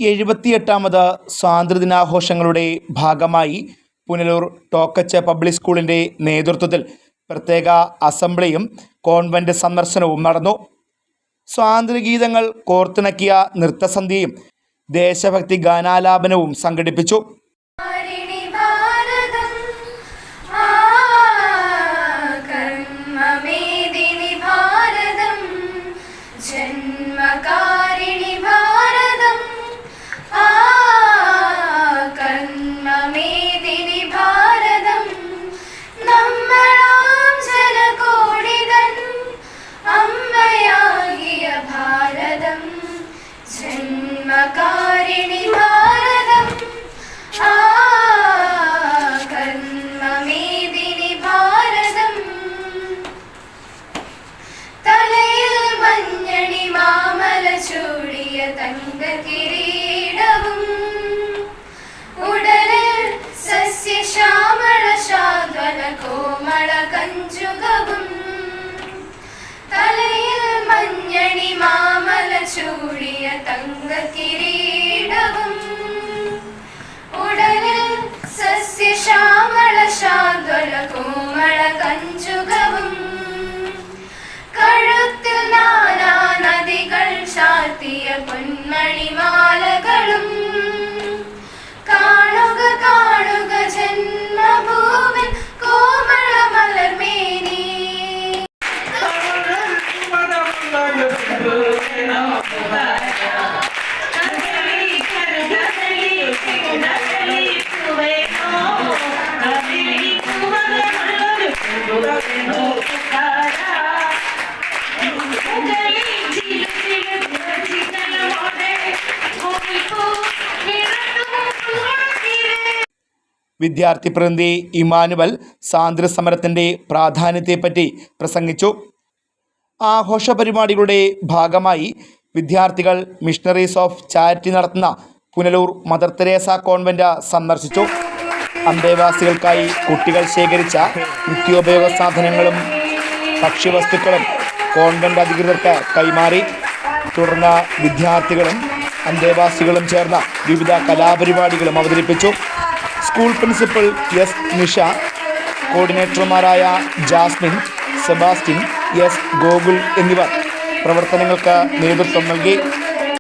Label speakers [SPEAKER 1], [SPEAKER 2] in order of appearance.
[SPEAKER 1] 78ാമത് സ്വാതന്ത്ര്യദിനാഘോഷങ്ങളുടെ ഭാഗമായി പുനലൂർ ടോക്കച്ച് പബ്ലിക് സ്കൂളിൻ്റെ നേതൃത്വത്തിൽ പ്രത്യേക അസംബ്ലിയും കോൺവെന്റ് സന്ദർശനവും നടന്നു. സ്വാതന്ത്ര്യഗീതങ്ങൾ കോർത്തിണക്കിയ നൃത്തസന്ധ്യയും ദേശഭക്തി ഗാനാലാപനവും സംഘടിപ്പിച്ചു.
[SPEAKER 2] ജന്മകാരിണി ഭാരതം കർമ്മമേദിനി ഭാരതം തലയിൽ മഞ്ഞണി മാമല ചൂടിയ തങ്ക കിരീടവും ഉടലിൽ സസ്യശ്യാമള ശാദ്വല കോമള കഞ്ചുകവും തലയിൽ മഞ്ഞണി മാമല ചൂടിയ തങ്ക കിരീടവും ഉടലിൽ സസ്യശ്യാമള ശാദ്വല കോമള കഞ്ചുകവും കഴുത്തിൽ നാനാ നദികൾ ചാർത്തിയ പൊന്മണിമാലകളും കാണുക കാണുക ജന്മഭൂവിൽ കോമള മലർമേനി
[SPEAKER 1] വിദ്യാർത്ഥി പ്രതിനിധി ഇമാനുവൽ സ്വാതന്ത്ര്യ സമരത്തിൻ്റെ പ്രാധാന്യത്തെപ്പറ്റി പ്രസംഗിച്ചു. ആഘോഷ പരിപാടികളുടെ ഭാഗമായി വിദ്യാർത്ഥികൾ മിഷണറീസ് ഓഫ് ചാരിറ്റി നടത്തുന്ന പുനലൂർ മദർ തെരേസ കോൺവെന്റ് സന്ദർശിച്ചു. അന്തേവാസികൾക്കായി കുട്ടികൾ ശേഖരിച്ച നിത്യോപയോഗ സാധനങ്ങളും ഭക്ഷ്യവസ്തുക്കളും കോൺവെന്റ് അധികൃതർക്ക് കൈമാറി. തുടർന്ന് വിദ്യാർത്ഥികളും അന്തേവാസികളും ചേർന്ന വിവിധ കലാപരിപാടികളും അവതരിപ്പിച്ചു. സ്കൂൾ പ്രിൻസിപ്പൽ എസ് നിഷ, കോർഡിനേറ്റർമാരായ ജാസ്മിൻ, സെബാസ്റ്റ്യൻ, എസ് ഗോകുൽ എന്നിവർ പ്രവർത്തനങ്ങൾക്ക് നേതൃത്വം നൽകി.